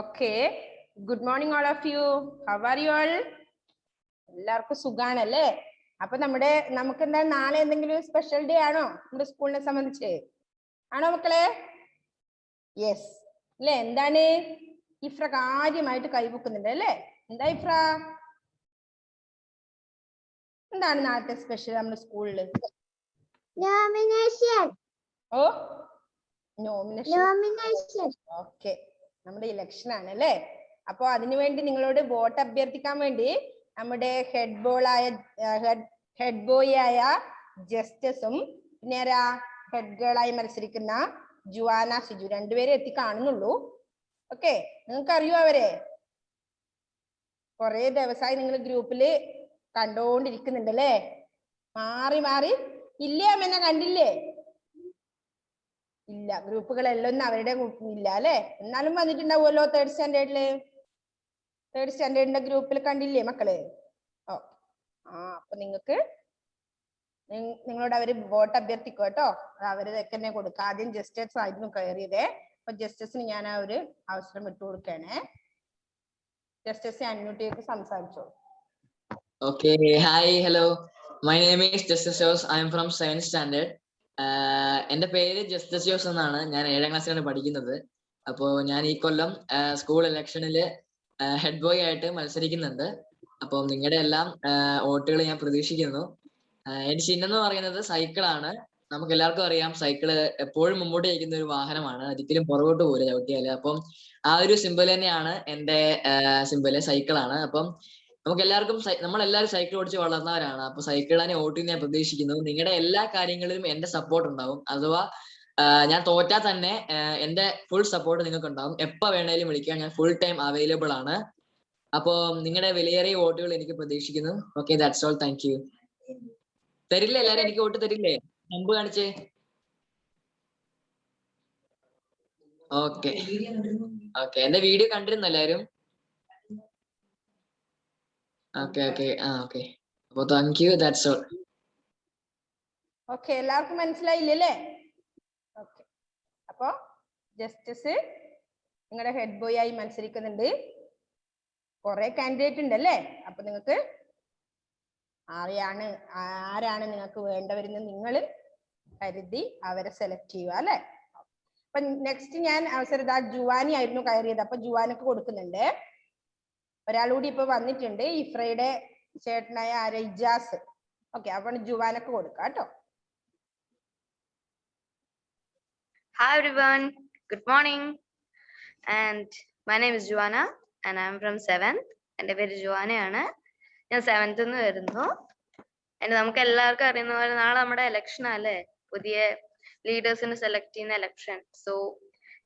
Okay. Good morning, all of you. How are you all? എല്ലാവർക്കും സുഖാണല്ലേ? അപ്പൊ നമുക്ക് എന്താ നാളെ എന്തെങ്കിലും സ്പെഷ്യൽ ഡേ ആണോ നമ്മുടെ സ്കൂളിനെ സംബന്ധിച്ച്? ആണോ മക്കളെ? യെസ് അല്ലേ? എന്താണ് ഇഫ്ര കാര്യമായിട്ട് കൈവക്കുന്നുണ്ട് അല്ലേ? എന്താ ഇഫ്ര? എന്താണ് നാളത്തെ സ്പെഷ്യൽ നമ്മുടെ സ്കൂളില്? ഓ, നോമിനേഷൻ. ഓക്കെ, നമ്മുടെ ഇലക്ഷൻ ആണ് അല്ലേ? അപ്പൊ അതിനുവേണ്ടി നിങ്ങളോട് വോട്ട് അഭ്യർത്ഥിക്കാൻ വേണ്ടി നമ്മുടെ ഹെഡ് ബോയ് ആയ ജസ്റ്റിസും പിന്നെ ഹെഡ് ഗേൾ ആയി മത്സരിക്കുന്ന ജുവാന സിജു രണ്ടുപേരെ എത്തി കാണുന്നുള്ളൂ. ഓക്കെ, നിങ്ങൾക്ക് അറിയോ അവരെ? കുറെ ദിവസമായി നിങ്ങൾ ഗ്രൂപ്പില് കണ്ടോണ്ടിരിക്കുന്നുണ്ടല്ലേ? മാറി മാറി ഇല്ലേ? അമ്മ കണ്ടില്ലേ? ഇല്ല, ഗ്രൂപ്പുകളെല്ലാം അവരുടെ ഇല്ല അല്ലെ? എന്നാലും വന്നിട്ടുണ്ടാവുമല്ലോ തേർഡ് സ്റ്റാൻഡേർഡിന്റെ ഗ്രൂപ്പിൽ കണ്ടില്ലേ മക്കള്? ഓ അപ്പൊ നിങ്ങളോട് അവര് വോട്ട് അഭ്യർത്ഥിക്കും കേട്ടോ. അവരതൊക്കെ തന്നെ കൊടുക്കുക. ആദ്യം ജസ്റ്റേഴ്സ് ആയിരുന്നു കയറിയതേ. അപ്പൊ ജസ്റ്റേഴ്സിന് ഞാൻ ആ ഒരു അവസരം വിട്ടുകൊടുക്കണേ. ജസ്റ്റേഴ്സ് അൺമ്യൂട്ട് ചെയ്ത് സംസാരിച്ചോ. Okay, hi, hello. My name is Justice Jose. I am from 7th standard. എന്റെ പേര് ജസ്റ്റിസ് ജോസ് എന്നാണ്. ഞാൻ 7ാം ക്ലാസ്സിലാണ് പഠിക്കുന്നത്. അപ്പോൾ ഞാൻ ഈ കൊല്ലം സ്കൂൾ ഇലക്ഷനില് ഹെഡ് ബോയ് ആയിട്ട് മത്സരിക്കുന്നുണ്ട്. അപ്പം നിങ്ങളുടെ എല്ലാം വോട്ടുകൾ ഞാൻ പ്രതീക്ഷിക്കുന്നു. എന്റെ ചിഹ്നം എന്ന് പറയുന്നത് സൈക്കിളാണ്. നമുക്ക് എല്ലാവർക്കും അറിയാം സൈക്കിള് എപ്പോഴും മുമ്പോട്ട് നയിക്കുന്ന ഒരു വാഹനമാണ്. ഒരിക്കലും പുറകോട്ട് പോകില്ല ചവിട്ടിയാല്. അപ്പം ആ ഒരു സിമ്പിൾ തന്നെയാണ് എന്റെ സിമ്പിള്, സൈക്കിളാണ്. അപ്പം നമ്മളെല്ലാവരും സൈക്കിൾ ഓടിച്ച് വളർന്നവരാണ്. അപ്പൊ സൈക്കിളിനെ വോട്ട് ഞാൻ പ്രതീക്ഷിക്കുന്നു. നിങ്ങളുടെ എല്ലാ കാര്യങ്ങളിലും എന്റെ സപ്പോർട്ട് ഉണ്ടാവും. അഥവാ ഞാൻ തോറ്റാൽ തന്നെ എന്റെ ഫുൾ സപ്പോർട്ട് നിങ്ങൾക്ക് ഉണ്ടാവും. എപ്പോ വേണേലും വിളിക്കാൻ ഞാൻ ഫുൾ ടൈം അവൈലബിൾ ആണ്. അപ്പോ നിങ്ങളുടെ വിലയേറിയ വോട്ടുകൾ എനിക്ക് പ്രതീക്ഷിക്കുന്നു. Okay, that's all. Thank you. തരില്ലേ എല്ലാരും? എനിക്ക് വോട്ട് തരില്ലേ? മുമ്പ് കാണിച്ചേ. ഓക്കെ ഓക്കെ, എന്റെ വീഡിയോ കണ്ടിരുന്നു എല്ലാരും? ഓക്കെ. അപ്പൊ thank you, that's all. Okay, എല്ലാവർക്കും മനസ്സിലായില്ലേ? ഓക്കെ, അപ്പൊ ജസ്റ്റിസ് നിങ്ങളുടെ ഹെഡ് ബോയ് ആയി മത്സരിക്കുന്നുണ്ട്. കുറെ കാൻഡിഡേറ്റ് ഉണ്ട് അല്ലേ? അപ്പൊ നിങ്ങൾക്ക് ആരാണ് നിങ്ങൾക്ക് വേണ്ടവരെന്ന് നിങ്ങൾ കരുതി അവരെ സെലക്ട് ചെയ്യുക അല്ലെ? അപ്പൊ നെക്സ്റ്റ് ഞാൻ അവസരം ജുവാനി ആയിരുന്നു കയറിയത്. അപ്പൊ ജുവാനക്ക് കൊടുക്കുന്നുണ്ട്. ഒരാളുകൂടി ഇപ്പൊ വന്നിട്ടുണ്ട്, ഇഫ്രയുടെ ചേട്ടനായ ഇജാസ്. ഓക്കെ, അപ്പൊ ജുവാനക്ക് കൊടുക്കാം കേട്ടോ. Hi everyone, good morning, and my name is Juana and I am from 7th. എൻ്റെ പേര് ജുവാനയാണ്. ഞാൻ 7th നിന്ന് വരുന്നു. നമുക്ക് എല്ലാവർക്കും അറിയുന്ന പോലെ നാളെ നമ്മുടെ ഇലക്ഷൻ അല്ലേ? പുതിയ ലീഡേഴ്സിനെ സെലക്ട് ചെയ്യുന്ന ഇലക്ഷൻ. സോ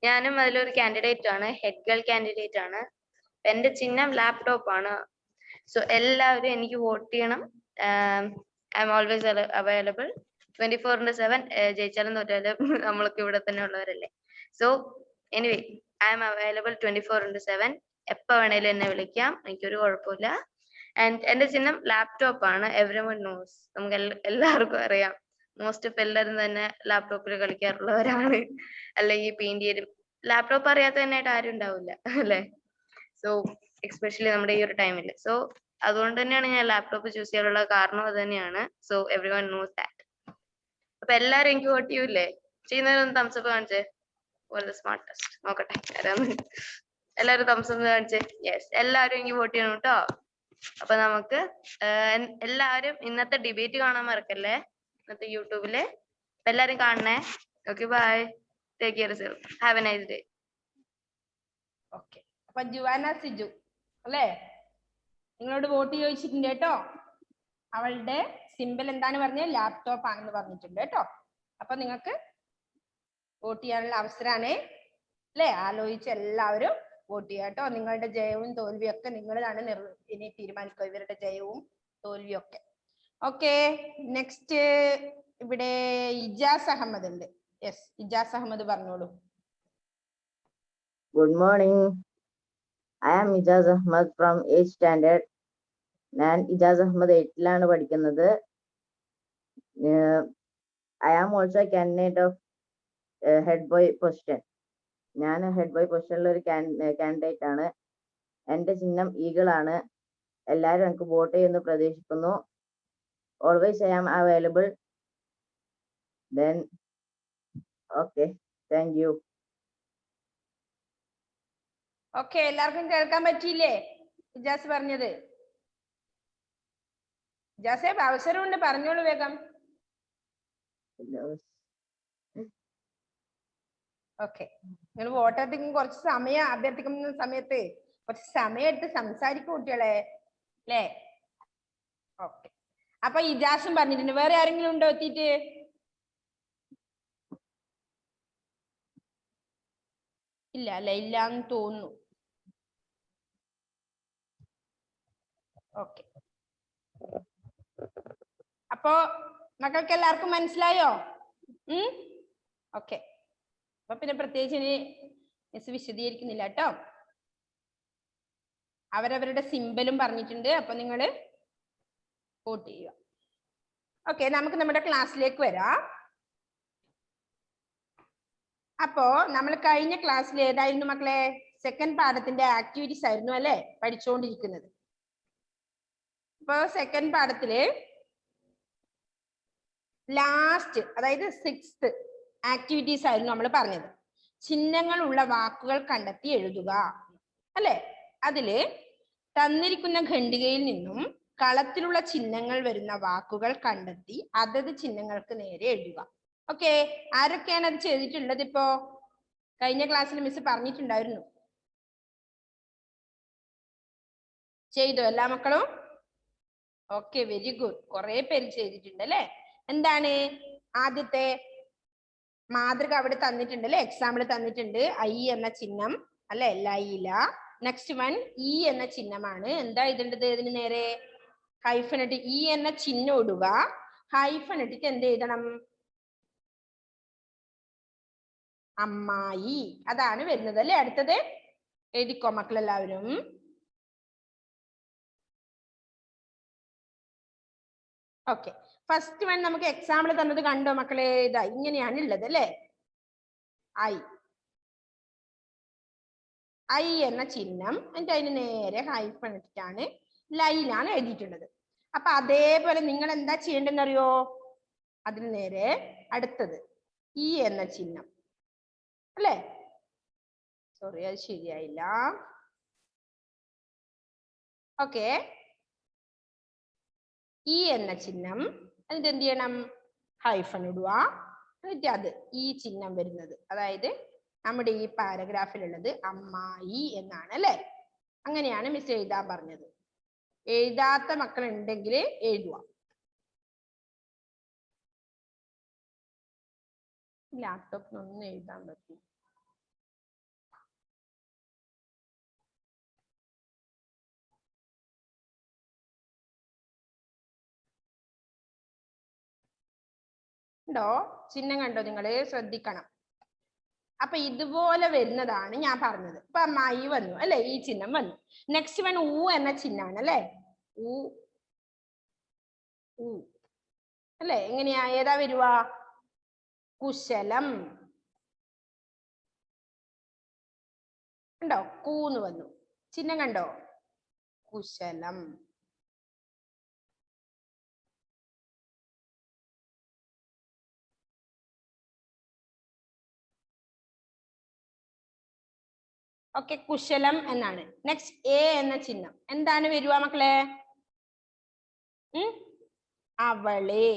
ഞാനും അതിലൊരു കാൻഡിഡേറ്റ് ആണ്, ഹെഡ് ഗേൾ കാൻഡിഡേറ്റ് ആണ്. എന്റെ ചിഹ്നം ലാപ്ടോപ്പ് ആണ്. സോ എല്ലാവരും എനിക്ക് വോട്ട് ചെയ്യണം. I am always available 24/7. ജയിച്ചാലും തോറ്റാലും നമ്മൾക്ക് ഇവിടെ തന്നെ ഉള്ളവരല്ലേ? So anyway, I am available 24/7. എപ്പോ വേണേലും എന്നെ വിളിക്കാം, എനിക്കൊരു കുഴപ്പമില്ല. ആൻഡ് എന്റെ ചിഹ്നം ലാപ്ടോപ്പ് ആണ്. എവരിവൺ നോസ്, നമുക്ക് എല്ലാവർക്കും അറിയാം. മോസ്റ്റ് ഓഫ് എല്ലാവരും തന്നെ ലാപ്ടോപ്പിൽ കളിക്കാറുള്ളവരാണ്, അല്ലെങ്കിൽ പെയിന്റ് ചെയ്യും. ലാപ്ടോപ്പ് അറിയാത്ത തന്നെയായിട്ട് ആരും ഉണ്ടാവില്ല അല്ലെ? സോ എക്സ്പെഷ്യലി നമ്മുടെ ഈ ഒരു ടൈമിൽ. സോ അതുകൊണ്ട് തന്നെയാണ് ഞാൻ ലാപ്ടോപ്പ് ചൂസ് ചെയ്യാനുള്ള കാരണം അത് തന്നെയാണ്. So everyone knows that. അപ്പൊ എല്ലാരും എനിക്ക് വോട്ട് ചെയ്യൂലേ? ചെയ്യുന്നവരൊന്ന് തംസപ്പ് കാണിച്ചേ. സ്മാർട്ടസ്റ്റ് നോക്കട്ടെ ആരാന്ന്. എല്ലാരും തംസപ്പ് കാണിച്ചേ. യെസ്, എല്ലാരും എനിക്ക് വോട്ട് ചെയ്യണം കേട്ടോ. അപ്പൊ നമുക്ക് എല്ലാവരും ഇന്നത്തെ ഡിബേറ്റ് കാണാൻ മറക്കല്ലേ, ഇന്നത്തെ യൂട്യൂബില്. എല്ലാരും കാണണേ. Okay, bye, take care yourself, have a nice day. Okay, അപ്പൊ ജുവാന സിജു അല്ലേ? നിങ്ങളോട് വോട്ട് ചോദിച്ചിട്ടുണ്ട് കേട്ടോ. അവളുടെ സിമ്പിൾ എന്താണ് പറഞ്ഞത്? ലാപ്ടോപ്പ് ആണെന്ന് പറഞ്ഞിട്ടുണ്ട് കേട്ടോ. അപ്പൊ നിങ്ങൾക്ക് വോട്ട് ചെയ്യാനുള്ള അവസരമാണ് അല്ലേ? ആലോചിച്ച് എല്ലാവരും വോട്ട് ചെയ്യുക കേട്ടോ. നിങ്ങളുടെ ജയവും തോൽവിയും ഒക്കെ നിങ്ങളാണ് ഇനി തീരുമാനിക്കുക, ഇവരുടെ ജയവും തോൽവിയും ഒക്കെ. ഓക്കെ, നെക്സ്റ്റ് ഇവിടെ ഇജാസ് അഹമ്മദ് ഉണ്ട്. യെസ്, ഇജാസ് അഹമ്മദ് പറഞ്ഞോളൂ. Good morning, I am Ijaz Ahmed from 8th standard. ഞാൻ ഇജാസ് അഹമ്മദ് 8ലാണ് പഠിക്കുന്നത്. I am also a candidate of head boy position. ഞാൻ ഹെഡ് ബോയ് പൊസിഷനിലുള്ള ഒരു കാൻഡിഡേറ്റ് ആണ്. എന്റെ ചിഹ്നം ഈഗിൾ ആണ്. എല്ലാവരും എനിക്ക് വോട്ട് ചെയ്യുമെന്ന് പ്രതീക്ഷിക്കുന്നു. Always I am available. Then okay, thank you. Okay, എല്ലാവർക്കും കേൾക്കാൻ പറ്റിയില്ലേ ഇജാസ് പറഞ്ഞത്? ഇജാസേ അവസരമുണ്ട്, പറഞ്ഞോളൂ വേഗം. ഓക്കെ, നിങ്ങൾ വോട്ടർത്തിക്കും കുറച്ച് സമയം അഭ്യർത്ഥിക്കുന്ന സമയത്ത് കുറച്ച് സമയം എടുത്ത് സംസാരിക്കും കുട്ടികളെ, അല്ലേ? ഓക്കെ, അപ്പൊ ഇജാസും പറഞ്ഞിട്ടുണ്ട്. വേറെ ആരെങ്കിലും ഉണ്ടോ എത്തിയിട്ട്? ഇല്ല അല്ലെ, ഇല്ലാന്ന് തോന്നുന്നു. ഓക്കെ, അപ്പോ മക്കൾക്ക് എല്ലാവർക്കും മനസ്സിലായോ? ഓക്കെ, അപ്പൊ പിന്നെ പ്രത്യേകിച്ച് ഇനി മിസ് വിശദീകരിക്കുന്നില്ല കേട്ടോ. അവരവരുടെ സിമ്പലും പറഞ്ഞിട്ടുണ്ട്, അപ്പൊ നിങ്ങൾ വോട്ട് ചെയ്യുക. ഓക്കെ, നമുക്ക് നമ്മുടെ ക്ലാസ്സിലേക്ക് വരാം. അപ്പോ നമ്മൾ കഴിഞ്ഞ ക്ലാസ്സിൽ ഏതായിരുന്നു മക്കളെ? സെക്കൻഡ് പാഠത്തിന്റെ ആക്ടിവിറ്റീസ് ആയിരുന്നു അല്ലെ പഠിച്ചുകൊണ്ടിരിക്കുന്നത്. ഇപ്പൊ സെക്കൻഡ് പാഠത്തില് ലാസ്റ്റ്, അതായത് 6th ആക്ടിവിറ്റീസ് ആയിരുന്നു നമ്മൾ പറഞ്ഞത്. ചിഹ്നങ്ങൾ ഉള്ള വാക്കുകൾ കണ്ടെത്തി എഴുതുക അല്ലെ. അതില് തന്നിരിക്കുന്ന ഖണ്ഡികയിൽ നിന്നും കളത്തിലുള്ള ചിഹ്നങ്ങൾ വരുന്ന വാക്കുകൾ കണ്ടെത്തി അതത് ചിഹ്നങ്ങൾക്ക് നേരെ എഴുതുക. ഓക്കെ, ആരൊക്കെയാണ് അത് ചെയ്തിട്ടുള്ളത്? ഇപ്പോ കഴിഞ്ഞ ക്ലാസ്സിൽ മിസ് പറഞ്ഞിട്ടുണ്ടായിരുന്നു. ചെയ്തോ എല്ലാ മക്കളും? Okay, very good. കുറെ പേര് ചെയ്തിട്ടുണ്ട് അല്ലെ. എന്താണ് ആദ്യത്തെ മാതൃക അവിടെ തന്നിട്ടുണ്ട് അല്ലെ, എക്സാമ്പിൾ തന്നിട്ടുണ്ട്. ഐ എന്ന ചിഹ്നം അല്ലെ, ലൈല. നെക്സ്റ്റ് വൺ ഇ എന്ന ചിഹ്നമാണ്. എന്താ എഴുതേണ്ടത്? ഇതിന് നേരെ ഹൈഫൻ ഇട്ട് ഇ എന്ന ചിഹ്നം ഇടുക. ഹൈഫൻ ഇട്ടിട്ട് എന്ത് എഴുതണം? അമ്മായി, അതാണ് വരുന്നത് അല്ലെ. അടുത്തത് എഴുതിക്കോ മക്കളെല്ലാവരും. ഓക്കെ, ഫസ്റ്റ് വൺ നമുക്ക് എക്സാമ്പിൾ തന്നത് കണ്ടോ മക്കളെ? ഇതാ ഇങ്ങനെയാണ് ഉള്ളത് അല്ലെ. ഐ എന്ന ചിഹ്നം, എന്നിട്ട് അതിന് നേരെ ഹൈഫൺ ഇട്ടിട്ടാണ് ലൈലാണ് എഴുതിയിട്ടുള്ളത്. അപ്പൊ അതേപോലെ നിങ്ങൾ എന്താ ചെയ്യേണ്ടതെന്ന് അറിയോ? അതിന് നേരെ അടുത്തത് ഇ എന്ന ചിഹ്നം അല്ലെ. സോറി, അത് ശരിയായില്ല. ഓക്കെ, ഇ എന്ന ചിഹ്നം, എന്നിട്ട് എന്ത് ചെയ്യണം? ഹൈഫൺ ഇടുക. എന്നിട്ട് അത് ഈ ചിഹ്നം വരുന്നത്, അതായത് നമ്മുടെ ഈ പാരഗ്രാഫിലുള്ളത് അമ്മായി എന്നാണ് അല്ലെ. അങ്ങനെയാണ് മിസ് എഴുതാൻ പറഞ്ഞത്. എഴുതാത്ത മക്കൾ ഉണ്ടെങ്കിൽ എഴുതുക. ലാപ്ടോപ്പിനൊന്നും എഴുതാൻ പറ്റും. ഉണ്ടോ? ചിഹ്നം കണ്ടോ? നിങ്ങൾ ശ്രദ്ധിക്കണം. അപ്പൊ ഇതുപോലെ വരുന്നതാണ് ഞാൻ പറഞ്ഞത്. ഇപ്പൊ അമ്മായി വന്നു അല്ലെ, ഈ ചിഹ്നം വന്നു. നെക്സ്റ്റ് വൺ ഊ എന്ന ചിഹ്നമാണ് അല്ലെ. ഊ അല്ലെ. എങ്ങനെയാ? ഏതാ വരുക? കുശലം. കണ്ടോ? കൂന്ന് വന്നു. ചിഹ്നം കണ്ടോ? കുശലം. ഓക്കെ, കുശലം എന്നാണ്. നെക്സ്റ്റ് എ എന്ന ചിഹ്നം എന്താണ് വരുക മക്കളെ? അവളെ.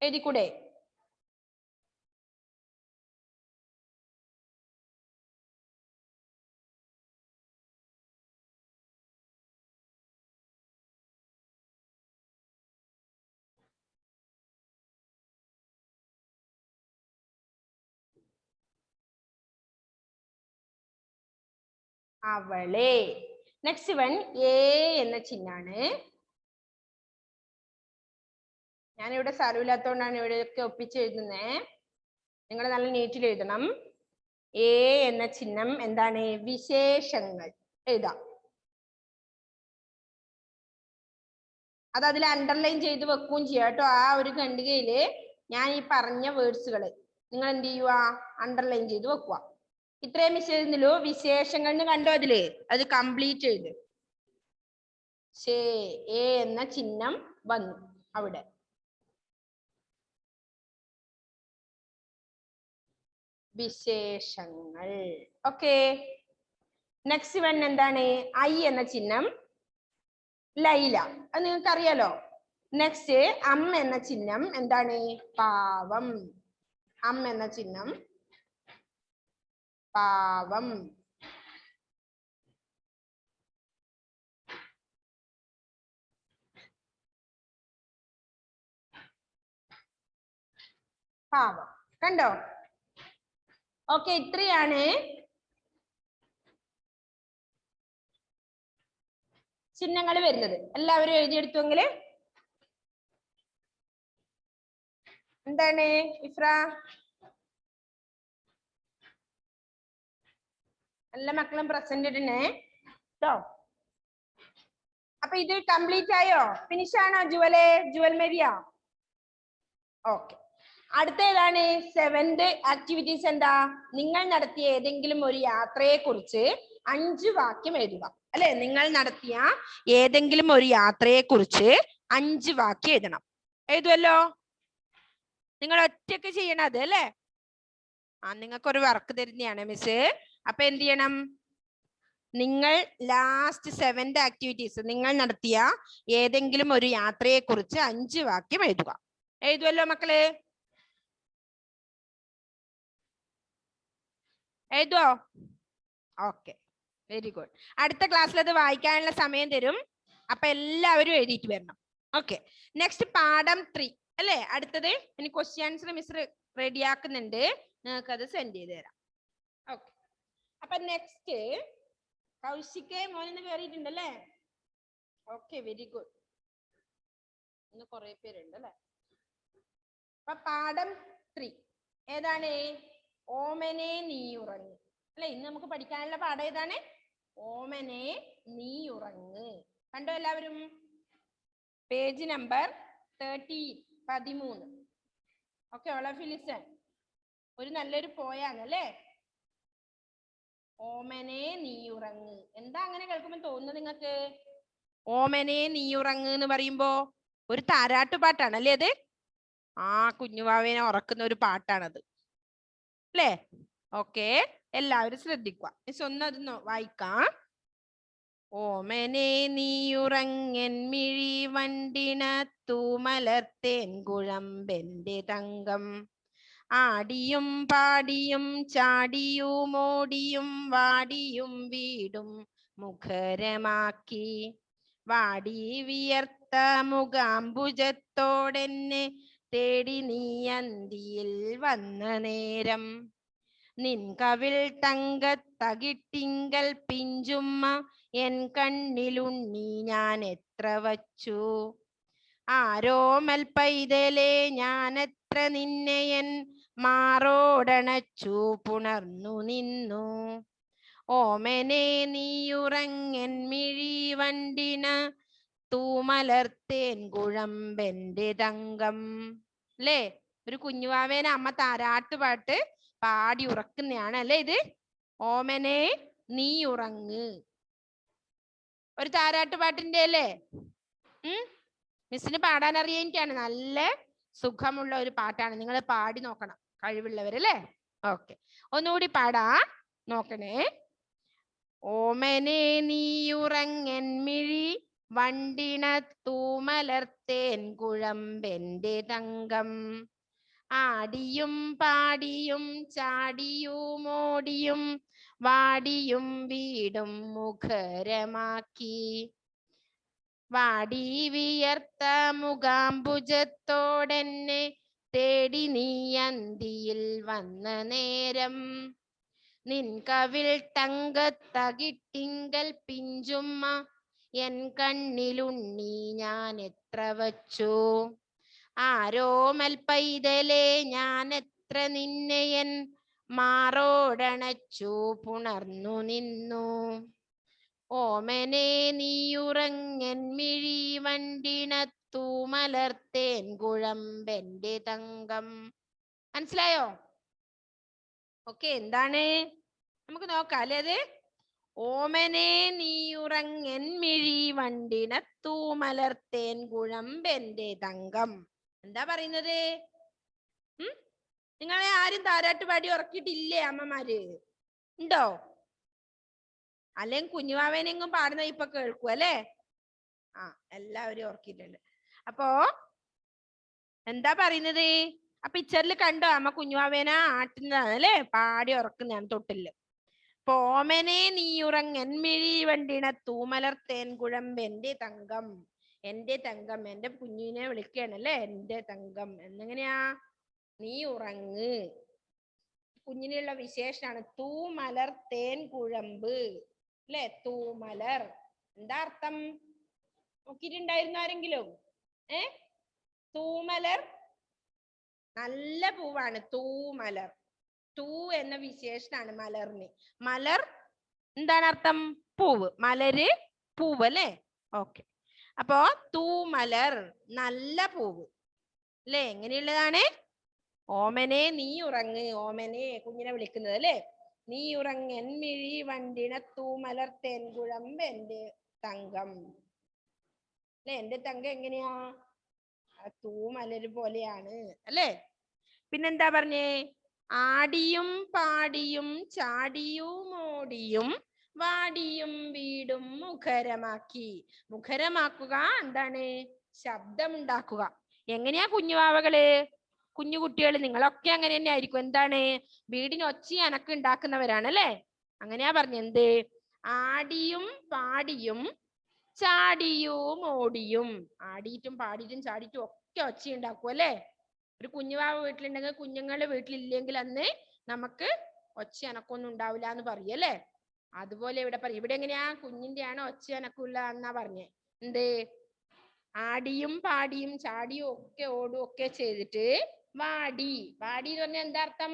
എഴുതിക്കൂടെ? അവളെ. നെക്സ്റ്റ് വൺ എ എന്ന ചിഹ്നാണ്. ഞാനിവിടെ സ്ഥലമില്ലാത്തതുകൊണ്ടാണ് ഇവിടെയൊക്കെ ഒപ്പിച്ച് എഴുതുന്നേ. നിങ്ങൾ നല്ല നീറ്റിൽ എഴുതണം. എ എന്ന ചിഹ്നം എന്താണ്? വിശേഷങ്ങൾ എഴുതാം. അത് അതിൽ അണ്ടർലൈൻ ചെയ്ത് വെക്കുകയും ചെയ്യാം കേട്ടോ. ആ ഒരു ഖണ്ഡികയില് ഞാൻ ഈ പറഞ്ഞ വേർഡ്സുകൾ നിങ്ങൾ എന്ത് ചെയ്യുക? അണ്ടർലൈൻ ചെയ്ത് വെക്കുക. ഇത്രയും മിസ് എഴുതുന്നുള്ളൂ. വിശേഷങ്ങൾ കണ്ടോ അതില്? അത് കംപ്ലീറ്റ് എഴുത്. എ എന്ന ചിഹ്നം വന്നു അവിടെ. വിശേഷങ്ങൾ. ഓക്കെ. നെക്സ്റ്റ് വൺ എന്താണ്? ഐ എന്ന ചിഹ്നം ലൈല. അത് നിങ്ങൾക്ക് അറിയാലോ. നെക്സ്റ്റ് എന്ന ചിഹ്നം എന്താണ്? പാവം. എന്ന ചിഹ്നം പാവം. പാവം. കണ്ടോ? ഓക്കെ, ഇത്രയാണ് ചിഹ്നങ്ങൾ വരുന്നത്. എല്ലാവരും എഴുതിയെടുത്തുവെങ്കിൽ എന്താണ് ഇഫ്ര? എല്ലാ മക്കളും പ്രസന്റ് ഇടണേ കേട്ടോ. അപ്പൊ ഇത് കംപ്ലീറ്റ് ആയോ? ഫിനിഷ് ആണോ ജുവലെ? ജുവൽ മേരിയ? ഓക്കെ. അടുത്ത ഏതാണ്? 7th ആക്ടിവിറ്റീസ് എന്താ? നിങ്ങൾ നടത്തിയ ഏതെങ്കിലും ഒരു യാത്രയെ കുറിച്ച് 5 വാക്യം എഴുതുക. അല്ലെ? നിങ്ങൾ നടത്തിയ ഏതെങ്കിലും ഒരു യാത്രയെ കുറിച്ച് 5 വാക്യം എഴുതണം. എഴുതുമല്ലോ? നിങ്ങൾ ഒറ്റയ്ക്ക് ചെയ്യണത് അല്ലേ? നിങ്ങൾക്കൊരു വർക്ക് തരുന്നതാണ് മിസ്. അപ്പൊ എന്ത് ചെയ്യണം? നിങ്ങൾ ലാസ്റ്റ് 7th ആക്ടിവിറ്റീസ് നിങ്ങൾ നടത്തിയ ഏതെങ്കിലും ഒരു യാത്രയെ കുറിച്ച് 5 വാക്യം എഴുതുക. എഴുതുമല്ലോ മക്കള്? എഴുതുവോ? Okay, very good. അടുത്ത ക്ലാസ്സിൽ അത് വായിക്കാനുള്ള സമയം തരും. അപ്പൊ എല്ലാവരും എഴുതിയിട്ട് വരണം. ഓക്കെ. നെക്സ്റ്റ് പാഠം 3 അല്ലേ? അടുത്തത് ഇനി ക്വസ്റ്റ്യൻ ആൻസർ മിസ് റെഡിയാക്കുന്നുണ്ട്. നിങ്ങൾക്ക് അത് സെൻഡ് ചെയ്ത് തരാം. ഓക്കെ. അപ്പൊ നെക്സ്റ്റ് കൗശികെ മോനെന്ന് കയറിയിട്ടുണ്ടല്ലേ? Okay, very good. ഇന്ന് കുറെ പേരുണ്ട് അല്ലെ? അപ്പൊ പാഠം 3 ഏതാണ്? ഓമനെ നീ ഉറങ്ങ് അല്ലെ? ഇന്ന് നമുക്ക് പഠിക്കാനുള്ള പാഠം ഏതാണ്? ഓമനെ നീ ഉറങ്ങ്. കണ്ടോ എല്ലാവരും? Page number 13. Okay, all of you listen. ഒരു നല്ലൊരു പോയാണ് അല്ലേ? ഓമനെ നീ ഉറങ്ങ്. എന്താ അങ്ങനെ കേൾക്കുമ്പോൾ തോന്നുന്നത് നിങ്ങൾക്ക്? ഓമനെ നീ ഉറങ്ങ് എന്ന് പറയുമ്പോ ഒരു താരാട്ടുപാട്ടാണ് അല്ലേ അത്? കുഞ്ഞുവാവേനെ ഉറക്കുന്ന ഒരു പാട്ടാണത് അല്ലേ? ഓക്കെ, എല്ലാവരും ശ്രദ്ധിക്കുക. മിസ് ഒന്നത് വായിക്കാം. ഓമനെ നീ ഉറങ്ങൻ മിഴി വണ്ടിനത്തു മലർത്തേൻ കുഴമ്പെന്റെ തങ്കം. ആടിയും പാടിയും ചാടിയും ഓടിയും വാടിയും വീടും മുഖരമാക്കി. വാടി വിയർത്ത മുഖാംബുജത്തോടെന്നെ തേടി നീ അന്തിയിൽ വന്ന നേരം. നിൻ കവിൾ തങ്കത്തകിട്ടിങ്കൽ പിഞ്ചുമ്മ എൻ കണ്ണിലുണ്ണി ഞാൻ എത്ര വച്ചു. ആരോമൽ പൈതലേ ഞാൻ എത്ര നിന്നെയൻ മാറോടണച്ചു പുണർന്നു നിന്നു. ഓമനെ നീയുറങ്ങൻ മിഴി വണ്ടിന തൂമലർത്തേൻ കുഴമ്പെന്റെ തങ്കം. അല്ലേ? ഒരു കുഞ്ഞുവാവേനെ അമ്മ താരാട്ടുപാട്ട് പാടി ഉറക്കുന്നതാണ് അല്ലേ ഇത്? ഓമനെ നീ ഉറങ്ങ്. ഒരു താരാട്ടുപാട്ടിന്റെ അല്ലേ? മിസ്സിന് പാടാൻ അറിയാനിട്ടാണ്. നല്ല സുഖമുള്ള ഒരു പാട്ടാണ്. നിങ്ങൾ പാടി നോക്കണം കഴിവുള്ളവരല്ലേ? ഓക്കെ, ഒന്നുകൂടി പാടാ നോക്കണേ. ഓമനെ നീയുറങ്ങൻ മിഴി വണ്ടിനത്തു മലർത്തേൻ കുഴമ്പെന്റെ തങ്കം. ആടിയും പാടിയും ചാടിയും ഓടിയും വാടിയും വീടും മുഖരമാക്കി. വാടി വിയർത്ത മുഖാംബുജത്തോടെന്നെ തേടി നീ അന്തിയിൽ വന്ന നേരം. നിൻ കവിൾ തങ്കത്തകിട്ടിങ്കൽ പിഞ്ചുമ്മ എൻ കണ്ണിലുണ്ണി ഞാൻ എത്ര വച്ചു. ആരോമൽ പൈതലേ ഞാൻ എത്ര നിന്നെയൻ മാറോടണച്ചു പുണർന്നു നിന്നു. ഓമനെ നീയുറങ്ങൻ മിഴി വണ്ടിനത്തു മലർത്തേൻ കുഴമ്പെന്റെ തങ്കം. മനസ്സിലായോ? ഓക്കെ, എന്താണ് നമുക്ക് നോക്കാം അല്ലേ അത്. ഓമനെ നീയുറങ്ങൻ മിഴി വണ്ടിനത്തൂ മലർത്തേൻ കുഴമ്പെന്റെ തങ്കം. എന്താ പറയുന്നത്? നിങ്ങളെ ആരും താരാട്ട് പാടി ഉറക്കിയിട്ടില്ലേ അമ്മമാര്? ഉണ്ടോ? അല്ലെങ്കിൽ കുഞ്ഞുവാവേനെങ്കും പാടുന്ന ഇപ്പൊ കേൾക്കൂ അല്ലേ? ആ, എല്ലാവരും ഉറക്കിയിട്ടുണ്ട്. അപ്പോ എന്താ പറയുന്നത്? ആ പിക്ചറിൽ കണ്ടോ അമ്മ കുഞ്ഞുവാവേന ആട്ടുന്നതാണ് അല്ലേ? പാടി ഉറക്കുന്നതാണ് തൊട്ടില്. ഓമനെ നീയുറങ്ങൻ മിഴി വണ്ടിണ തൂമലർത്തേൻ കുഴമ്പെന്റെ തങ്കം. എന്റെ തങ്കം, എന്റെ കുഞ്ഞിനെ വിളിക്കുകയാണല്ലേ എന്റെ തങ്കം. എന്നെങ്ങനെയാ? നീ ഉറങ്ങ്. കുഞ്ഞിനുള്ള വിശേഷാണ് തൂമലർ തേൻ കുഴമ്പ് അല്ലെ? തൂമലർ എന്താ അർത്ഥം നോക്കിയിട്ടുണ്ടായിരുന്നു ആരെങ്കിലും? തൂമലർ നല്ല പൂവാണ്. തൂമലർ, തൂ എന്ന വിശേഷനാണ് മലറിന്. മലർ എന്താണ് അർത്ഥം? പൂവ്. മലര് പൂവ് അല്ലേ? ഓക്കെ. അപ്പോ തൂമലർ നല്ല പൂവ് അല്ലേ? എങ്ങനെയുള്ളതാണ്? ഓമനെ നീ ഉറങ്ങ്. ഓമനെ കുഞ്ഞിനെ വിളിക്കുന്നത് അല്ലേ? നീ ഉറങ്ങൻ മിഴി വണ്ടിണ തൂമലർ തേൻകുഴമ്പ് എന്റെ തങ്കം അല്ലെ? എന്റെ തങ്കം എങ്ങനെയാ? തൂമലര് പോലെയാണ് അല്ലേ? പിന്നെന്താ പറഞ്ഞേ? ആടിയും പാടിയും ചാടിയും ഓടിയും വാടിയും വീടും മുഖരമാക്കി. മുഖരമാക്കുക എന്താണ്? ശബ്ദമുണ്ടാക്കുക. എങ്ങനെയാ കുഞ്ഞുവാവകള്, കുഞ്ഞു കുട്ടികൾ നിങ്ങളൊക്കെ അങ്ങനെ തന്നെ ആയിരിക്കും. എന്താണ്? വീടിന് ഒച്ചയും അനക്കം ഉണ്ടാക്കുന്നവരാണ് അല്ലേ? അങ്ങനെയാ പറഞ്ഞ. എന്ത്? ആടിയും പാടിയും ചാടിയും ഓടിയും. ആടിയിട്ടും പാടിയിട്ടും ചാടിയിട്ടും ഒക്കെ ഒച്ച ഉണ്ടാക്കും അല്ലേ? ഒരു കുഞ്ഞുവാവ വീട്ടിലുണ്ടെങ്കിൽ കുഞ്ഞുങ്ങളുടെ വീട്ടിലില്ലെങ്കിൽ അന്ന് നമുക്ക് ഒച്ച അനക്കൊന്നും ഉണ്ടാവില്ല എന്ന് പറയും അല്ലേ? അതുപോലെ ഇവിടെ പറയും. ഇവിടെ എങ്ങനെയാ? കുഞ്ഞിന്റെ ആണ് ഒച്ച അനക്കില്ല എന്നാ പറഞ്ഞേ. എന്ത്? ആടിയും പാടിയും ചാടിയും ഒക്കെ ഓടും ഒക്കെ ചെയ്തിട്ട് വാടി. വാടി എന്ന് പറഞ്ഞാൽ എന്താ അർത്ഥം?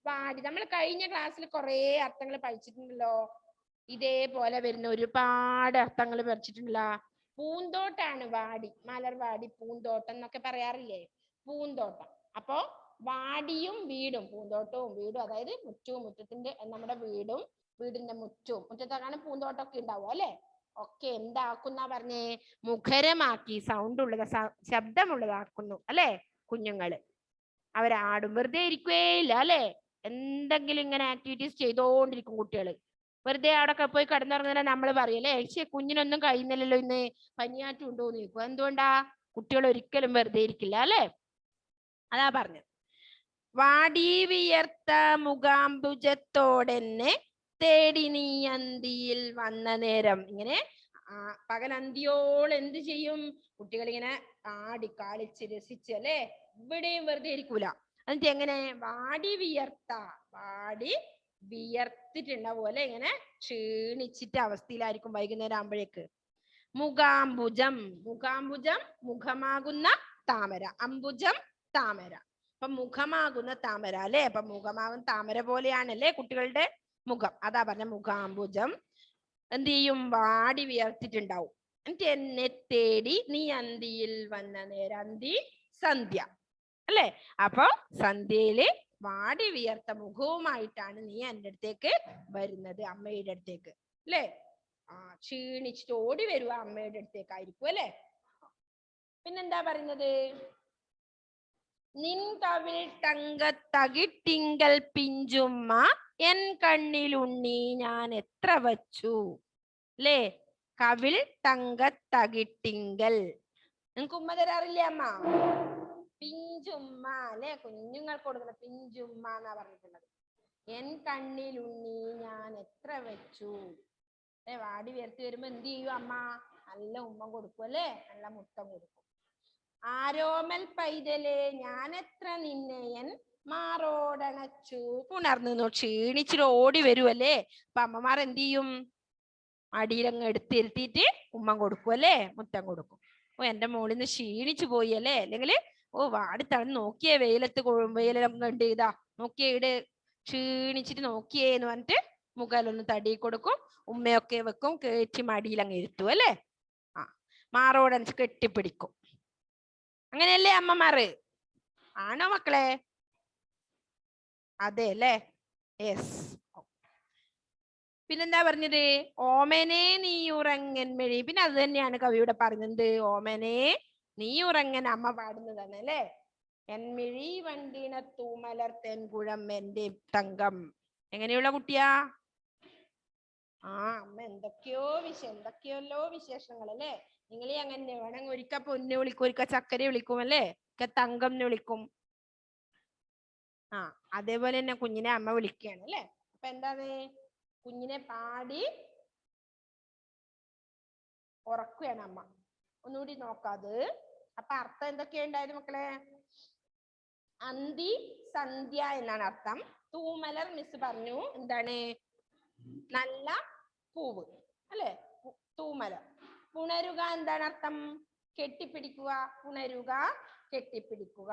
വാടി. നമ്മൾ കഴിഞ്ഞ ക്ലാസ്സിൽ കുറെ അർത്ഥങ്ങൾ പഠിച്ചിട്ടുണ്ടല്ലോ. ഇതേപോലെ വരുന്ന ഒരുപാട് അർത്ഥങ്ങൾ പഠിച്ചിട്ടുണ്ടല്ലോ. പൂന്തോട്ടാണ് വാടി. മലർവാടി, പൂന്തോട്ടം എന്നൊക്കെ പറയാറില്ലേ? പൂന്തോട്ടം. അപ്പോ വാടിയും വീടും, പൂന്തോട്ടവും വീടും, അതായത് മുറ്റവും മുറ്റത്തിന്റെ നമ്മുടെ വീടും വീടിന്റെ മുറ്റവും, മുറ്റത്താണ് പൂന്തോട്ടമൊക്കെ ഉണ്ടാവും അല്ലെ? ഒക്കെ എന്താക്കുന്ന പറഞ്ഞേ? മുഖരമാക്കി. സൗണ്ട് ഉള്ളത്, ശബ്ദമുള്ളതാക്കുന്നു അല്ലെ? കുഞ്ഞുങ്ങള് അവരാടും. വെറുതെ ഇരിക്കുകയില്ല അല്ലെ? എന്തെങ്കിലും ഇങ്ങനെ ആക്ടിവിറ്റീസ് ചെയ്തോണ്ടിരിക്കും കുട്ടികള്. വെറുതെ അവിടെ പോയി കിടന്നുറങ്ങുന്ന നമ്മൾ പറയല്ലേ, പക്ഷെ കുഞ്ഞിനൊന്നും കഴിയുന്നില്ലല്ലോ ഇന്ന്, പനിയാറ്റം ഉണ്ടോന്ന് ചോദിക്കും. എന്തുകൊണ്ടാ? കുട്ടികൾ ഒരിക്കലും വെറുതെ ഇരിക്കില്ല അല്ലെ? അതാ പറഞ്ഞത്. വാടി വിയർത്ത മുഖാംബുജത്തോടെന്നെ തേടി നീ അന്തിയിൽ വന്ന നേരം. ഇങ്ങനെ പകലന്തിയോൾ എന്ത് ചെയ്യും? കുട്ടികൾ ഇങ്ങനെ ആടി കളിച്ച് രസിച്ച് അല്ലെ? ഇവിടെയും വെറുതെ ഇരിക്കൂല. എന്നിട്ട് എങ്ങനെ? വാടി വിയർത്ത, വാടി വിയർത്തിട്ടുണ്ടാവും പോലെ ഇങ്ങനെ ക്ഷീണിച്ചിട്ട് അവസ്ഥയിലായിരിക്കും വൈകുന്നേരം ആകുമ്പോഴേക്ക്. മുഖാംബുജം, മുഖാംബുജം മുഖമാകുന്ന താമര. അംബുജം താമര. അപ്പൊ മുഖമാകുന്ന താമര അല്ലെ? അപ്പൊ മുഖമാകുന്ന താമര പോലെയാണല്ലേ കുട്ടികളുടെ മുഖം. അതാ പറഞ്ഞ മുഖാംബുജം എന്ത് ചെയ്യും? വാടി വിയർത്തിട്ടുണ്ടാവും. എന്നിട്ട് എന്നെ തേടി നീ അന്തിയിൽ വന്ന നേരം. അന്തി സന്ധ്യ അല്ലെ? അപ്പൊ സന്ധ്യയില് വാടി വിയർത്ത മുഖവുമായിട്ടാണ് നീ എൻ്റെ അടുത്തേക്ക് വരുന്നത്, അമ്മയുടെ അടുത്തേക്ക് അല്ലെ? ക്ഷീണിച്ചിട്ട് ഓടി വരുക അമ്മയുടെ അടുത്തേക്കായിരിക്കും അല്ലെ? പിന്നെന്താ പറയുന്നത്? നിൻ കവിൾ തങ്കത്തകിട്ടിങ്കൽ പിഞ്ചുമ്മ എൻ കണ്ണിലുണ്ണി ഞാൻ എത്ര വച്ചു അല്ലേ? കവിൾ തങ്കത്തകിട്ടിങ്കൽ. നിങ്ങക്ക് ഉമ്മ തരാറില്ലേ അമ്മ? പിഞ്ചുമ്മ അല്ലെ? കുഞ്ഞുങ്ങൾക്ക് കൊടുക്കുന്ന പിഞ്ചുമ്മ എന്നാ പറഞ്ഞിട്ടുള്ളത്. എൻ കണ്ണിലുണ്ണി ഞാൻ എത്ര വെച്ചു. വാടി വിയർത്തി വരുമ്പോ എന്ത് ചെയ്യും അമ്മ? നല്ല ഉമ്മ കൊടുക്കും അല്ലെ? നല്ല മുത്തം കൊടുക്കും. ആരോമൽ പൈതലേ ഞാൻ എത്ര നിന്നെയൻ മാറോടണച്ചു പുണർന്നു. ക്ഷീണിച്ചിട്ട് ഓടി വരുമല്ലേ? അപ്പൊ അമ്മമാർ എന്ത് ചെയ്യും? അടിയിലങ്ങ് എടുത്തിരുത്തിയിട്ട് ഉമ്മ കൊടുക്കും അല്ലേ? മുത്തം കൊടുക്കും. ഓ എന്റെ മോളിന്ന് ക്ഷീണിച്ചു പോയി അല്ലേ? അല്ലെങ്കിൽ വാടി തളർന്ന് നോക്കിയേ, വെയിലൊക്കെ കണ്ട് ഇതാ നോക്കിയേ, ഇവിടെ ക്ഷീണിച്ചിട്ട് നോക്കിയേ എന്ന് പറഞ്ഞിട്ട് മുഖലൊന്ന് തടി കൊടുക്കും. ഉമ്മയൊക്കെ വെക്കും, കയറ്റി മടിയിലങ്ങ് ഇരുത്തും അല്ലേ? മാറോടനച്ച് കെട്ടിപ്പിടിക്കും. അങ്ങനെയല്ലേ അമ്മമാറ്? ആണോ മക്കളെ? അതെ അല്ലേ? യെസ്. പിന്നെന്താ പറഞ്ഞത്? ഓമനെ നീ ഉറങ്ങൻ മിഴി. പിന്നെ അത് തന്നെയാണ് കവിയുടെ പറഞ്ഞത്. ഓമനെ നീ ഉറങ്ങൻ അമ്മ പാടുന്നതാണ് അല്ലേ? എന്മിഴി വണ്ടിണ തൂമലർ തെൻകുഴം എന്റെ തങ്കം. എങ്ങനെയുള്ള കുട്ടിയാ? അമ്മ എന്തൊക്കെയല്ലോ വിശേഷങ്ങൾ അല്ലേ? നിങ്ങളീ അങ്ങനെ വേണമെങ്കിൽ ഒരിക്ക പൊന്നെ വിളിക്കും, ഒരിക്ക ചക്കര വിളിക്കും അല്ലേ? ഒക്കെ തങ്കം എന്ന് വിളിക്കും. അതേപോലെ തന്നെ കുഞ്ഞിനെ അമ്മ വിളിക്കുകയാണ് അല്ലേ? അപ്പൊ എന്താണ്? കുഞ്ഞിനെ പാടി ഉറക്കുകയാണ് അമ്മ. ഒന്നുകൂടി നോക്കാത്. അപ്പൊ അർത്ഥം എന്തൊക്കെയുണ്ടായത് മക്കളെ? അന്തി സന്ധ്യ എന്നാണ് അർത്ഥം. തൂമലർ മിസ് പറഞ്ഞു എന്താണ്? നല്ല പൂവ് അല്ലെ? തൂമലർ. പുണരുക എന്താണ് അർത്ഥം? കെട്ടിപ്പിടിക്കുക. പുണരുക, കെട്ടിപ്പിടിക്കുക.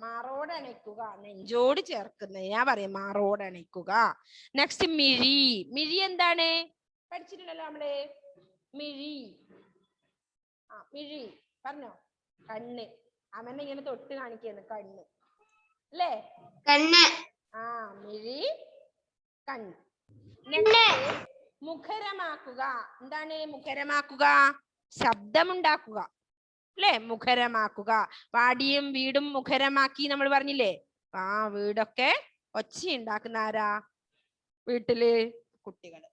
മാറോടണയ്ക്കുക, നെഞ്ചോട് ചേർക്കുന്നത്. ഞാൻ പറയാം മാറോടണയ്ക്കുക. നെക്സ്റ്റ് മിഴി. മിഴി എന്താണ്? പഠിച്ചിട്ടുണ്ടല്ലോ നമ്മള്. മിഴി. മിഴി പറഞ്ഞോ? കണ്ണ്. അവനെ ഇങ്ങനെ തൊട്ട് കാണിക്കുന്നു കണ്ണ് അല്ലേ? കണ്ണ്. മിഴി കണ്ണ്. മുഖരമാക്കുക. എന്താണ് മുഖരമാക്കുക? ശബ്ദമുണ്ടാക്കുക അല്ലേ? മുഖരമാക്കുക. വാടിയും വീടും മുഖരമാക്കി നമ്മൾ പറഞ്ഞില്ലേ? വീടൊക്കെ ഒച്ചയുണ്ടാക്കുന്ന ആരാ? വീട്ടില് കുട്ടികള്.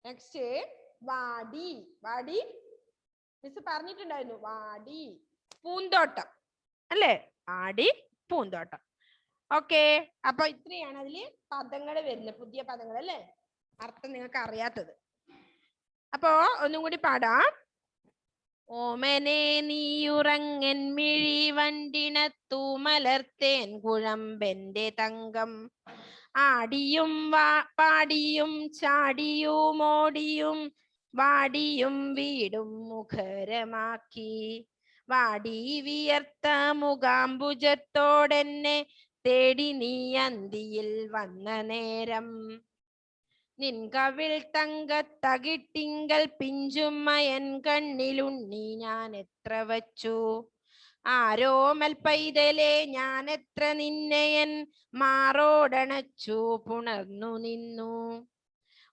നെക്സ്റ്റ് വാടി. വാടി മിസ് പറഞ്ഞിട്ടുണ്ടായിരുന്നു. വാടി പൂന്തോട്ടം അല്ലേ? ആടി പൂന്തോട്ടം. ഓക്കെ. അപ്പൊ ഇത്രയാണ് അതില് പദങ്ങൾ വരുന്നത്, പുതിയ പദങ്ങൾ അല്ലേ? അർത്ഥം നിങ്ങൾക്ക് അറിയാത്തത്. അപ്പോ ഒന്നും കൂടി പാടാം. ഓമനെ നീയുറങ്ങൻ മിഴി വണ്ടിണത്തു മലർത്തേൻ കുഴമ്പെന്റെ തങ്കം. ആടിയും പാടിയും ചാടിയും ഓടിയും വാടിയും വീടും മുഖരമാക്കി. വാടി വിയർത്ത മുഖാംബുജത്തോടെന്നെ തേടി നീ അന്തിയിൽ വന്ന നേരം. നിൻകവിൾ തങ്കത്തകിട്ടിങ്കൽ പിഞ്ചുമ്മയൻ കണ്ണിലുണ്ണി ഞാൻ എത്ര വച്ചു. ആരോമൽ പൈതലേ ഞാൻ എത്ര നിന്നെയൻ മാറോടണച്ചു പുണർന്നു നിന്നു.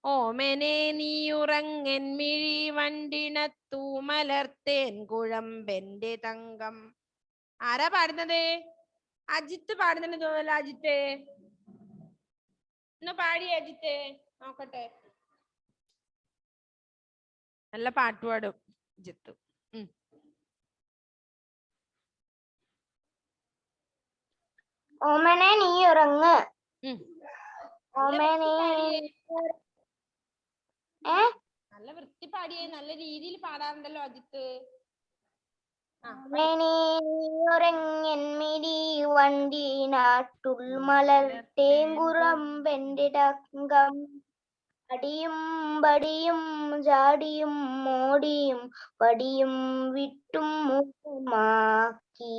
ഓമനെ നീ ഉറങ്ങൻ മിഴി വണ്ടിണത്തു മലർത്തേൻ കുഴമ്പെന്റെ തങ്കം. ആരാ പാടുന്നത്? അജിത്ത് പാടുന്നുണ്ട് തോന്നല്ലോ. അജിത്ത് ഒന്ന് പാടി. അജിത്ത് നോക്കട്ടെ. നല്ല പാട്ട് പാടും അജിത്ത്. ഓമനെ നീ ഉറങ്ങ്. നല്ല വൃത്തി പാടിയേ. നല്ല രീതിയിൽ പാടാറുണ്ടല്ലോ അജിത്ത്. ഉറങ്ങൻമിഴി വണ്ടിനാട്ടുൾ മലർത്തേങ്കുറമ്പെന്റെ തങ്കം. അടിയും പടിയും ചാടിയും മോടിയും വടിയും വിട്ടും മുഖമാക്കി.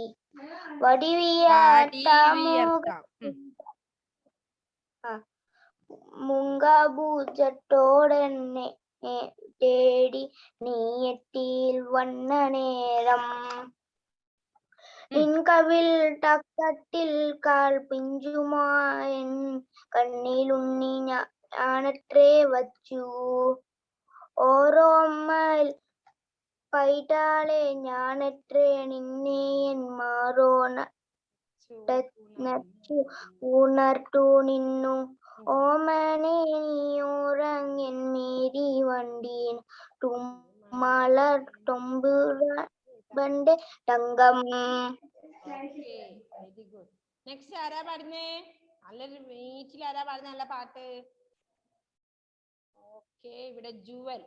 മുങ്കാഭൂജത്തോടെന്നെ തേടി നീയത്തിൽ വന്ന നേരം. നിൻകവിൽ തക്കത്തിൽ കാൽ പിഞ്ചുമായൻ കണ്ണിലുണ്ണി ഞാനത്രേ വച്ചു. ഓരോമ്മൽ പൈതാളെ ഞാനത്രേ നിന്നെയൻ മാറോണച്ചു ഉണർത്തു നിന്നു. ഓമനെ നീയുറങ്ങൻ മിഴി വണ്ടീൻ തുമ്മലർ തൊമ്പുറമ്പെന്റെ തങ്കം. നെക്സ്റ്റ് ആരാ പാടുന്നേ? നല്ലൊരു വീട്ടിൽ ആരാ പാടുന്ന നല്ല പാട്ട്? ഓക്കെ, ഇവിടെ ജുവൽ.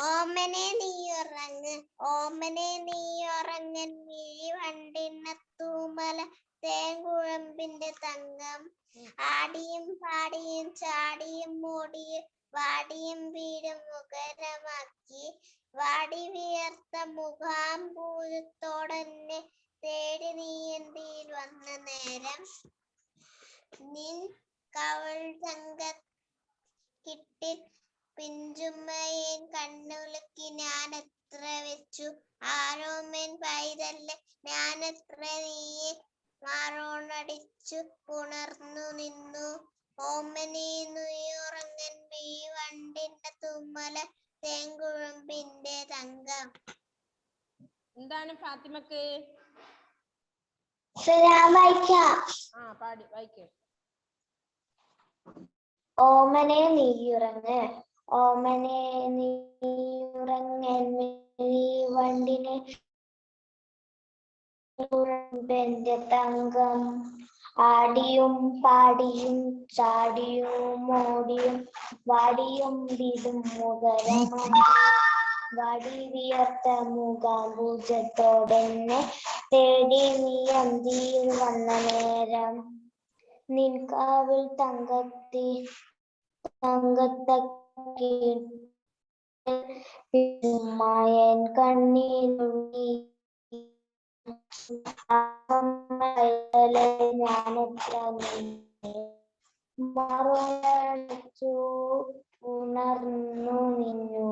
ഓമനെ നീയുറങ്ങ്. ഓമനെ നീയുറങ്ങൻ മിഴി വണ്ടിണത്തു മലർത്തേൻ കുഴമ്പിന്റെ തങ്കം. ആടിയും പാടിയും ചാടിയും ഓടിയും വാടിയും വീടും മുഖരമാക്കി. വാടി വിയർത്ത മുഖാംബുജത്തോടെന്നെ തേടി നീ എന്തിയിൽ വന്ന നേരം. നിൻ കവൾ തങ്കക്കിട്ടിൽ പിഞ്ചുമ്മയൻ കണ്ണുലുക്കി ഞാൻ എത്ര വെച്ചു. ആരോമൻ പൈതല്ലേ ഞാൻ എത്ര നീയെ മാറോടടിച്ചു പുണർന്നു നിന്നു. ഓമനെ നുയുറങ്ങൻ ഈ വണ്ടിന്റെ തുമ്മല തേങ്കുഴമ്പിന്റെ തങ്കം. എന്താണ് ഫാത്തിമക്ക്? ആ പാടി വായിക്കേ. ഓമനെ നീയുറങ്ങ്, ഓമനെ നീയുറങ്ങൻ വണ്ടിനെ കുഴമ്പന്റെ തങ്കം. ആടിയും പാടിയും ചാടിയും ഓടിയും വാടിയും വിടും മുഖരമം. വടി വിയർത്ത മുഖാംബുജത്തോടെന്നെ തേടി നീ അന്തിയിൽ വന്ന നേരം. നിൻകാവിൽ തങ്കത്തക്കിൻ കണ്ണീരുള്ളി ഞാനെത്ര മറച്ചു ഉണർന്നു നിന്നു.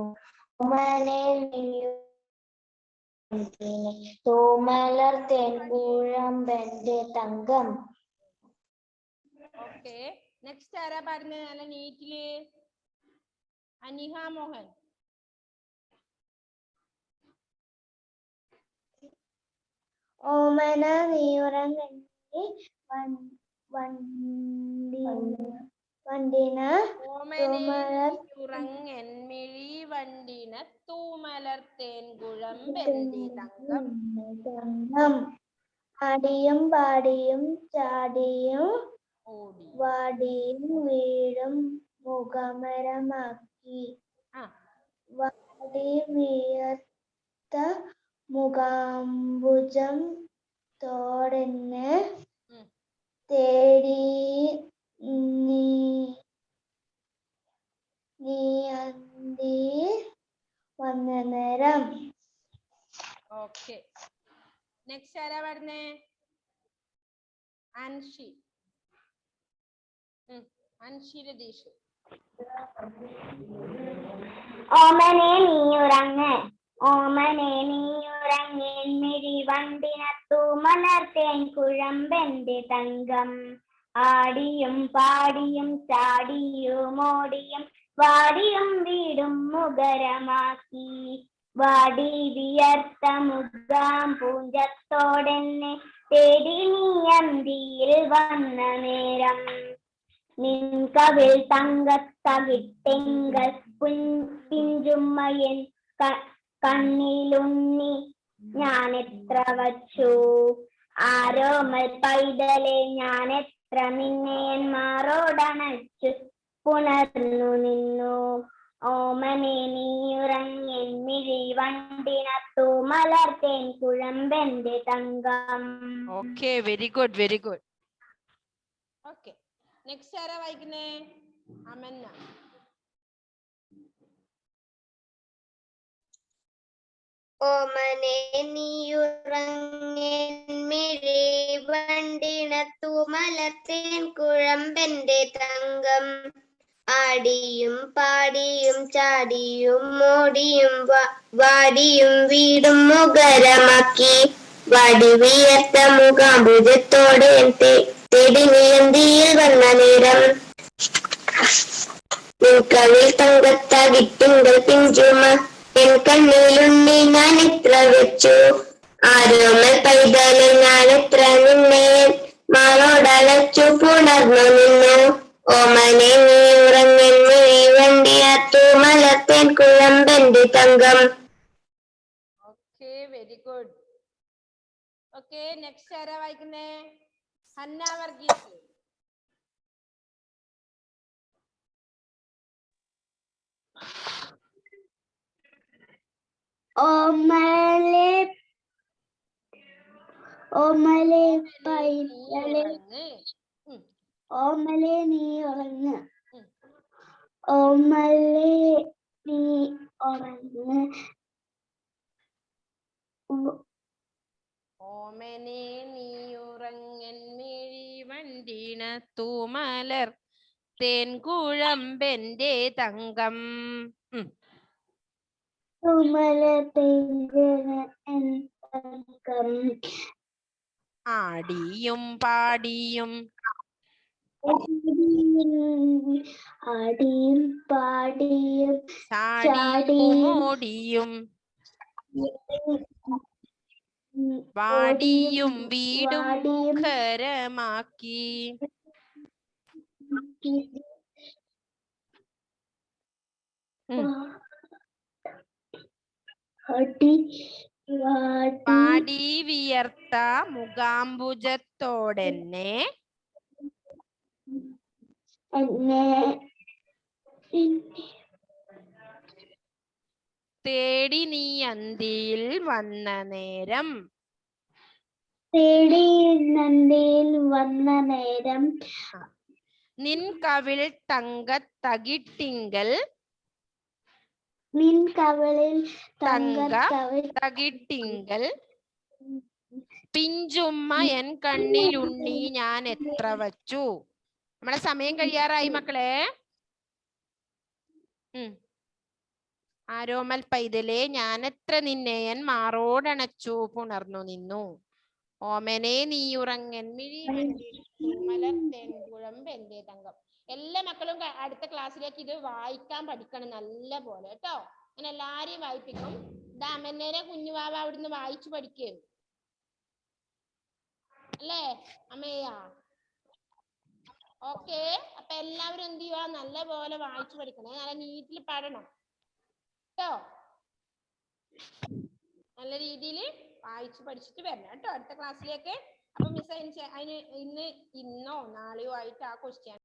തൂമലർ തേൻകൂഴമ്പന്റെ തങ്കം. ഓക്കെ, നെക്സ്റ്റ് ആരാ പാടുന്നത് നല്ല നീറ്റില്? അനിഹ മോഹൻ. ഓമന നീയുറങ്ങി വണ്ടിന ഉറങ്ങെൻമിഴി വണ്ടിന തൂമലർ തേൻകുഴമ്പെന്റെ തങ്കം. ആടിയും പാടിയും ചാടിയും ഓടി വാടിയും വീഴും മുഖമരമാക്കി. വാടി വിയർത്ത മുഖാംബുജം തോടെന്നെ തേടി നീ അന്തി വന്ന നേരം. ഓക്കെ, നെക്സ്റ്റ് ആരാ പാടുന്നേ? അൻഷി. അൻഷി രതീഷ്. ഓമനെ നീയുറങ്ങ്, ഓമനെ നീയുറങ്ങിൻമിഴി വണ്ടിനത്തു മലർത്തേൻ കുഴമ്പന്റെ തങ്കം. ആടിയും പാടിയും ചാടിയും ഓടിയും വാടിയും വീടും മുഖരമാക്കി. വാടി വിയർത്ത മുഖാം പൂഞ്ചത്തോടെന്നെ തേടി നീ അന്തിയിൽ വന്ന നേരം. നിൻകവിൽ തങ്കത്തകിട്ടെങ്കൽ പിഞ്ചുമ്മയൻ കണ്ണിലുണ്ണി ഞാനെത്ര വച്ചു. ആരോമൽ പൈതലെ ഞാനെത്ര നിന്നെ മാറോടണച്ചു പുണർന്നു നിന്നു. ഓമനെ നീയുറങ്ങിൻ മിഴി വണ്ടിനത്തു മലർത്തേൻ കുഴമ്പന്റെ തങ്കം. Okay, very good, very good. Okay, next ആരാ വായിക്കുന്നേ? അമന്ന. ഓമനെ നീയുറങ്ങിൻമിഴി വണ്ടിനത്തു മലർത്തേൻ കുഴമ്പന്റെ തങ്കം. ആടിയും പാടിയും ചാടിയും ഓടിയും വാടിയും വീടും മുഖരമാക്കി. വടി വിയർത്ത മുഖാംബുജത്തോടെ തേടി നീയന്തിയിൽ വന്ന നേരം. നിൻകവിൽ തങ്കത്തകിട്ടിങ്കൽ പിഞ്ചുമ എൻ കണ്ണിലുണ്ണി ഞാൻ എത്ര വെച്ചു. ആരോമൽ പൈതലെ ഞാൻ എത്ര നിന്നെ മാറോടലച്ചു പുണർന്നു നിന്നു. ഓമനെ നീയുറങ്ങി വണ്ടിയത്തു മലർത്തേൻ കുഴമ്പന്റെ തങ്കം. Okay, very good. Okay, next ആരാ വായിക്കുന്നേ? ഹന്ന വർഗീസ്. ഓമലെ പൈതലെ ഓമലെ നീ ഉറങ്ങ്, ഓമലെ നീ ഉറങ്ങ്. ഓമനെ നീയുറങ്ങൻമിഴി വണ്ടിന തൂമലർ തേൻകുഴമ്പെന്റെ തങ്കം. തൂമല തേങ്കുഴമ്പൻ തങ്കം. ആടിയും പാടിയും ആടിയും പാടിയും ചാടിയും ഓടിയും വാടിയും വീടും വാടിയും മുഖരമാക്കി പാടി വിയർത്ത മുഖാംബുജത്തോടെന്നെ തേടി നീ അന്തിയിൽ വന്ന നേരം നിൻ കവിൾ തങ്കത്തകിട്ടിങ്കൽ തകിട്ടിങ്കൽ പിഞ്ചുമ്മ എൻ കണ്ണിലുണ്ണി ഞാൻ എത്ര വച്ചു. നമ്മളെ സമയം കഴിയാറായി മക്കളെ. ആരോമൽ പൈതലേ ഞാനെത്ര നിന്നെ എൻ മാറോടണച്ചു പുണർന്നു നിന്നു. ഓമനെ നീ ഉറങ്ങൻ മിഴിമലർത്തേൻകുഴമ്പെന്റെ തങ്കം. എല്ലാ മക്കളും അടുത്ത ക്ലാസ്സിലേക്ക് ഇത് വായിക്കാൻ പഠിക്കണം നല്ല പോലെ കേട്ടോ. ഞാൻ എല്ലാരെയും വായിപ്പിക്കും. അമ്മേനെ കുഞ്ഞുവാവ അവിടുന്ന് വായിച്ചു പഠിക്കും അല്ലേ അമ്മയാ? ഓക്കെ. അപ്പൊ എല്ലാവരും എന്ത് ചെയ്യുക, നല്ല പോലെ വായിച്ചു പഠിക്കണേ, നല്ല നീറ്റിൽ പാടണം കേട്ടോ. നല്ല രീതിയിൽ വായിച്ചു പഠിച്ചിട്ട് വരണം കേട്ടോ അടുത്ത ക്ലാസ്സിലേക്ക്. അപ്പൊ മിസ് അതിന് ഇന്നോ നാളെയോ ആയിട്ട് ആ ക്വസ്റ്റ്യൻ